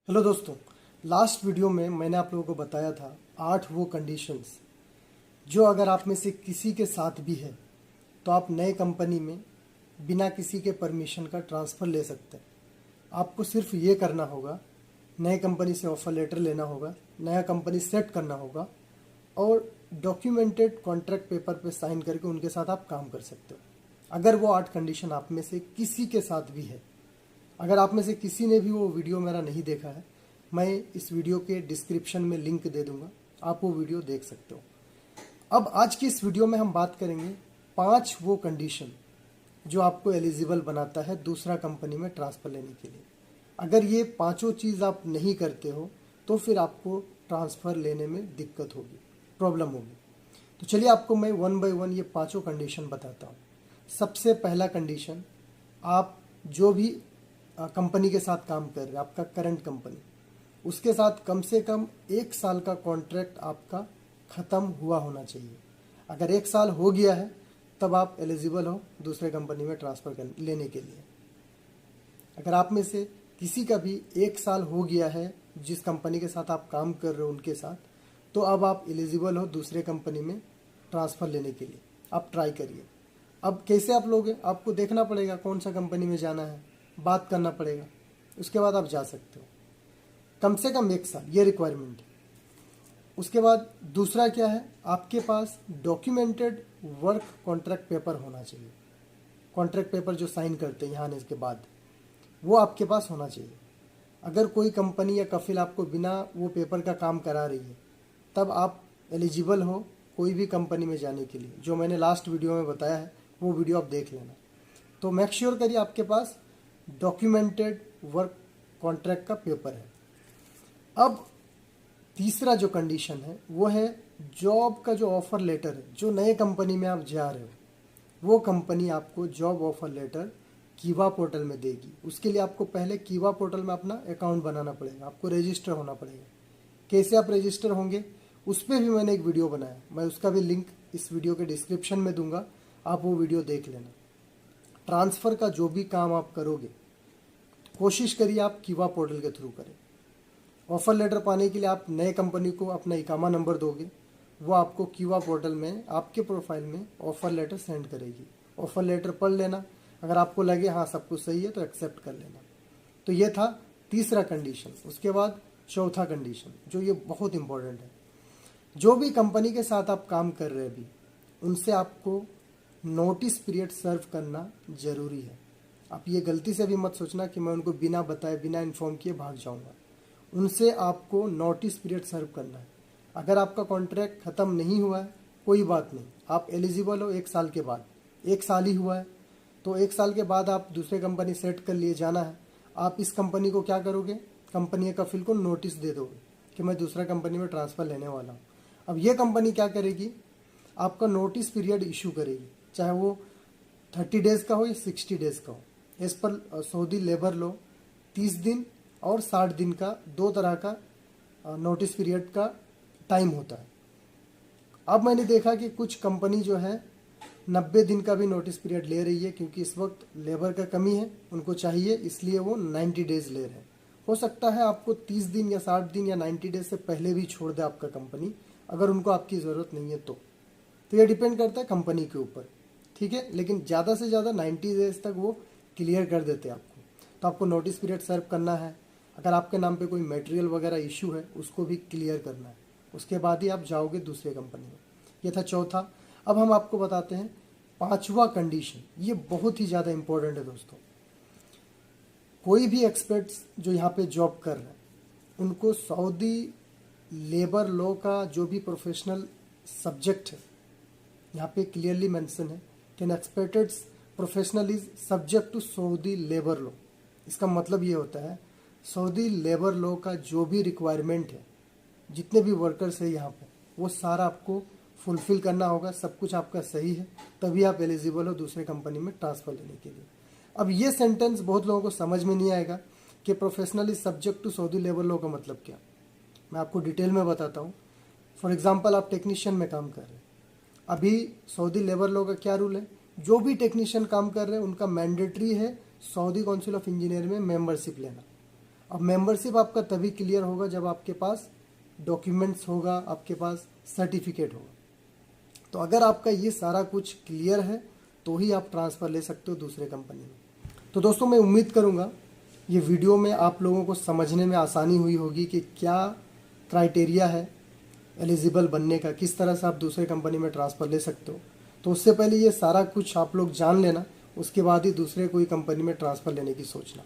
Hello दोस्तों, last video में मैंने आप लोगों को बताया था 8 वो कंडीशंस जो अगर आप में से किसी के साथ भी है तो आप नए कंपनी में बिना किसी के परमिशन का ट्रांसफ़र ले सकते हैं। आपको सिर्फ ये करना होगा, नए कंपनी से ऑफ़र लेटर लेना होगा, नया कंपनी सेट करना होगा और डॉक्यूमेंटेड कॉन्ट्रैक्ट पेपर पे साइन करके उनके साथ आप काम कर सकते हो। अगर वो 8 कंडीशन आप में से किसी के साथ भी है, अगर आप में से किसी ने भी वो वीडियो मेरा नहीं देखा है, मैं इस वीडियो के डिस्क्रिप्शन में लिंक दे दूंगा, आप वो वीडियो देख सकते हो। अब आज की इस वीडियो में हम बात करेंगे 5 वो कंडीशन जो आपको एलिजिबल बनाता है दूसरा कंपनी में ट्रांसफ़र लेने के लिए। अगर ये पांचों चीज़ आप नहीं करते हो तो फिर आपको ट्रांसफ़र लेने में दिक्कत होगी, प्रॉब्लम होगी। तो चलिए आपको मैं वन बाय वन ये पांचों कंडीशन बताता हूँ। सबसे पहला कंडीशन, आप जो भी कंपनी के साथ काम कर रहे हैं, आपका करंट कंपनी, उसके साथ कम से कम 1 साल का कॉन्ट्रैक्ट आपका ख़त्म हुआ होना चाहिए। अगर 1 साल हो गया है तब आप एलिजिबल हो दूसरे कंपनी में ट्रांसफ़र लेने के लिए। अगर आप में से किसी का भी 1 साल हो गया है जिस कंपनी के साथ आप काम कर रहे हो उनके साथ, तो अब आप एलिजिबल हो दूसरे कंपनी में ट्रांसफ़र लेने के लिए। आप ट्राई करिए। अब कैसे आप लोगे, आपको देखना पड़ेगा कौन सा कंपनी में जाना है, बात करना पड़ेगा, उसके बाद आप जा सकते हो। कम से कम 1 साल ये रिक्वायरमेंट है। उसके बाद दूसरा क्या है, आपके पास डॉक्यूमेंटेड वर्क कॉन्ट्रैक्ट पेपर होना चाहिए। कॉन्ट्रैक्ट पेपर जो साइन करते हैं यहाँ आने के बाद, वो आपके पास होना चाहिए। अगर कोई कंपनी या कफिल आपको बिना वो पेपर का काम करा रही है तब आप एलिजिबल हो कोई भी कंपनी में जाने के लिए। जो मैंने लास्ट वीडियो में बताया है वो वीडियो आप देख लेना। तो मेक श्योर करिए आपके पास डॉक्यूमेंटेड वर्क कॉन्ट्रैक्ट का पेपर है। अब तीसरा जो कंडीशन है वो है जॉब का जो ऑफ़र लेटर है। जो नए कंपनी में आप जा रहे हो वो कंपनी आपको जॉब ऑफ़र लेटर कीवा पोर्टल में देगी। उसके लिए आपको पहले कीवा पोर्टल में अपना अकाउंट बनाना पड़ेगा, आपको रजिस्टर होना पड़ेगा। कैसे आप रजिस्टर होंगे उस पर भी मैंने एक वीडियो बनाया, मैं उसका भी लिंक इस वीडियो के डिस्क्रिप्शन में दूंगा, आप वो वीडियो देख लेना। ट्रांसफ़र का जो भी काम आप करोगे कोशिश करिए आप कीवा पोर्टल के थ्रू करें। ऑफ़र लेटर पाने के लिए आप नए कंपनी को अपना इकामा नंबर दोगे, वो आपको कीवा पोर्टल में आपके प्रोफाइल में ऑफ़र लेटर सेंड करेगी। ऑफ़र लेटर पढ़ लेना, अगर आपको लगे हाँ सब कुछ सही है तो एक्सेप्ट कर लेना। तो ये था तीसरा कंडीशन। उसके बाद चौथा कंडीशन जो ये बहुत इंपॉर्टेंट है, जो भी कंपनी के साथ आप काम कर रहे हैं अभी, उनसे आपको नोटिस पीरियड सर्व करना ज़रूरी है। आप ये गलती से भी मत सोचना कि मैं उनको बिना बताए बिना इन्फॉर्म किए भाग जाऊंगा। उनसे आपको नोटिस पीरियड सर्व करना है। अगर आपका कॉन्ट्रैक्ट ख़त्म नहीं हुआ है कोई बात नहीं, आप एलिजिबल हो 1 साल के बाद। 1 साल ही हुआ है तो 1 साल के बाद आप दूसरे कंपनी सेट कर लिए जाना है। आप इस कंपनी को क्या करोगे, कंपनी का कफिल को नोटिस दे दोगे कि मैं दूसरा कंपनी में ट्रांसफ़र लेने वाला हूँ। अब ये कंपनी क्या करेगी, आपका नोटिस पीरियड इशू करेगी, चाहे वो 30 डेज़ का हो या 60 डेज़ का हो। As per Saudi labour law 30 दिन और 60 दिन का 2 तरह का नोटिस पीरियड का टाइम होता है। अब मैंने देखा कि कुछ कंपनी जो है 90 दिन का भी नोटिस पीरियड ले रही है, क्योंकि इस वक्त लेबर का कमी है, उनको चाहिए, इसलिए वो 90 डेज़ ले रहे हैं। हो सकता है आपको 30 दिन या 60 दिन या 90 डेज से पहले भी छोड़ दे आपका कंपनी, अगर उनको आपकी ज़रूरत नहीं है तो ये डिपेंड करता है कंपनी के ऊपर, ठीक है। लेकिन ज़्यादा से ज़्यादा 90 डेज तक वो क्लियर कर देते हैं आपको। तो आपको नोटिस पीरियड सर्व करना है। अगर आपके नाम पे कोई मटेरियल वगैरह इशू है उसको भी क्लियर करना है, उसके बाद ही आप जाओगे दूसरे कंपनी में। ये था चौथा। अब हम आपको बताते हैं पांचवा कंडीशन। ये बहुत ही ज़्यादा इंपॉर्टेंट है दोस्तों। कोई भी एक्सपर्ट्स जो यहाँ पे जॉब कर रहे हैं उनको सऊदी लेबर लॉ का जो भी प्रोफेशनल सब्जेक्ट है, यहाँ पे क्लियरली मेंशन है कि an expected professional is subject to Saudi labour law. इसका मतलब ये होता है सऊदी लेबर लॉ का जो भी रिक्वायरमेंट है, जितने भी वर्कर्स है यहाँ पे, वो सारा आपको फुलफिल करना होगा। सब कुछ आपका सही है तभी आप एलिजिबल हो दूसरे कंपनी में ट्रांसफ़र लेने के लिए। अब ये सेंटेंस बहुत लोगों को समझ में नहीं आएगा कि professional is subject to Saudi labour law का मतलब क्या। मैं आपको डिटेल में बताता हूँ। फॉर एग्जांपल आप टेक्नीशियन में काम कर रहे हैं, अभी सऊदी लेबर लॉ का क्या रूल है, जो भी टेक्नीशियन काम कर रहे हैं उनका मैंडेटरी है सऊदी काउंसिल ऑफ इंजीनियर में मेंबरशिप लेना। अब मेंबरशिप आपका तभी क्लियर होगा जब आपके पास डॉक्यूमेंट्स होगा, आपके पास सर्टिफिकेट होगा। तो अगर आपका ये सारा कुछ क्लियर है तो ही आप ट्रांसफ़र ले सकते हो दूसरे कंपनी में। तो दोस्तों, मैं उम्मीद करूँगा ये वीडियो में आप लोगों को समझने में आसानी हुई होगी कि क्या क्राइटेरिया है एलिजिबल बनने का, किस तरह से आप दूसरे कंपनी में ट्रांसफ़र ले सकते हो। तो उससे पहले ये सारा कुछ आप लोग जान लेना, उसके बाद ही दूसरे कोई कंपनी में ट्रांसफ़र लेने की सोचना।